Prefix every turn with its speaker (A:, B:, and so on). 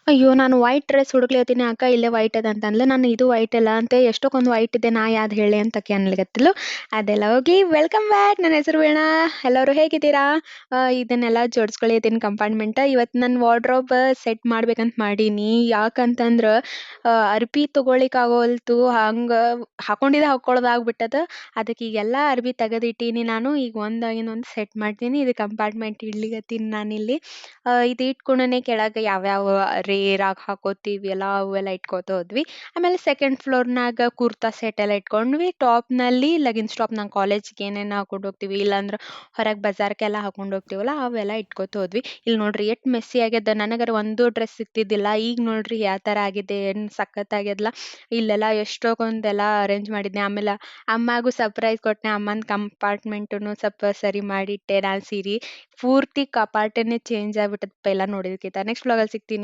A: ಅಯ್ಯೋ! ನಾನು white dress ಹುಡುಕ್ಲಿಕತ್ತೀನಿ ಅಕ್ಕ ಇಲ್ಲೇ ವೈಟ್ ಅದ ಅಂತ ಅಂದ್ಲು. ನಾನು ಇದು ವೈಟ್ ಅಲ್ಲ ಅಂತ ಎಷ್ಟಕ್ಕೊಂದು ವೈಟ್ ಇದೆ ನಾ ಯಾವ್ದು ಹೇಳಿ ಅಂತ ಆಕಿ ಅನ್ಲಿಕತ್ತಿದ್ಲು. ಅದೆಲ್ಲ ಹೋಗ್ಲಿ ವೆಲ್ಕಮ್ ಬ್ಯಾಕ್. ನನ್ನ ಹೆಸರು ವೀಣಾ. ಎಲ್ಲರೂ ಹೇಗಿದ್ದೀರಾ? ಇದನ್ನೆಲ್ಲ ಜೋಡಿಸ್ಕೊಳತೀನಿ ಕಂಪಾರ್ಟ್ಮೆಂಟ್. ಇವತ್ತು ನನ್ನ ವಾರ್ಡ್ರೋಬ್ ಸೆಟ್ ಮಾಡ್ಬೇಕಂತ ಮಾಡೀನಿ. ಯಾಕಂತಂದ್ರ ಅರ್ಬಿ ತೊಗೊಳಿಕ್ ಆಗೋಲ್ತು. ಹಾಕೊಂಡಿದ್ದ ಹಾಕ್ಕೊಳ್ಳೋದಾಗ್ಬಿಟ್ಟದ. ಅದಕ್ಕೆ ಈಗೆಲ್ಲ ಅರ್ಬಿ ತೆಗೆದಿಟ್ಟೀನಿ ನಾನು. ಈಗ ಒಂದಾಗಿಂದ ಒಂದು ಸೆಟ್ ಮಾಡ್ತೀನಿ. ಇದು ಕಂಪಾರ್ಟ್ಮೆಂಟ್ ಇಡ್ಲಿಕತ್ತೀನಿ ನಾನಿಲ್ಲಿ. ಇದು ಇಟ್ಕೊಂಡನೆ ಕೆಳಗೆ ಯಾವ್ಯಾವ ರೇರಾಗಿ ಹಾಕೋತೀವಿ ಅಲ್ಲ ಅವೆಲ್ಲ ಇಟ್ಕೋತ ಹೋದ್ವಿ. ಆಮೇಲೆ ಸೆಕೆಂಡ್ ಫ್ಲೋರ್‌ನಾಗ ಕುರ್ತಾ ಸೆಟ್ ಎಲ್ಲ ಇಟ್ಕೊಂಡ್ವಿ. ಟಾಪ್‌ನಲ್ಲಿ ಲೆಗಿನ್ಸ್ ಟಾಪ್ ನಾವು ಕಾಲೇಜ್‌ಗೆ ಏನೇನು ಹಾಕೊಂಡು ಹೋಗ್ತೀವಿ, ಇಲ್ಲಾಂದ್ರೆ ಹೊರಗೆ ಬಜಾರ್‌ಗೆಲ್ಲ ಹಾಕೊಂಡು ಹೋಗ್ತೀವಲ್ಲ ಅವೆಲ್ಲ ಇಟ್ಕೋತ ಹೋದ್ವಿ. ಇಲ್ಲಿ ನೋಡ್ರಿ ಎಷ್ಟ್ ಮೆಸ್ಸಿ ಆಗ್ಯದ. ನನಗರ ಒಂದು ಡ್ರೆಸ್ ಸಿಗ್ತಿದ್ದಿಲ್ಲ. ಈಗ ನೋಡ್ರಿ ಯಾವ ಥರ ಆಗಿದೆ. ಏನ್ ಸಖತ್ತಾಗ್ಯದಲ್ಲ. ಇಲ್ಲೆಲ್ಲ ಎಷ್ಟೊಂದೆಲ್ಲ ಅರೇಂಜ್ ಮಾಡಿದ್ನೆ. ಆಮೇಲೆ ಅಮ್ಮಗೂ ಸರ್ಪ್ರೈಸ್ ಕೊಟ್ನೆ. ಅಮ್ಮನ ಕಂಪಾರ್ಟ್ಮೆಂಟುನು ಸ್ವಲ್ಪ ಸರಿ ಮಾಡಿಟ್ಟೆ. ನಾನು ಸೀರೆ ಪೂರ್ತಿ ಕಪಾಟನೇ ಚೇಂಜ್ ಆಗ್ಬಿಟ್ಟದಪ್ಪ ಎಲ್ಲ ನೋಡಿದ್ಕಿಂತ. ನೆಕ್ಸ್ಟ್ ವ್ಲಾಗಲ್ಲಿ ಸಿಗ್ತೀನಿ.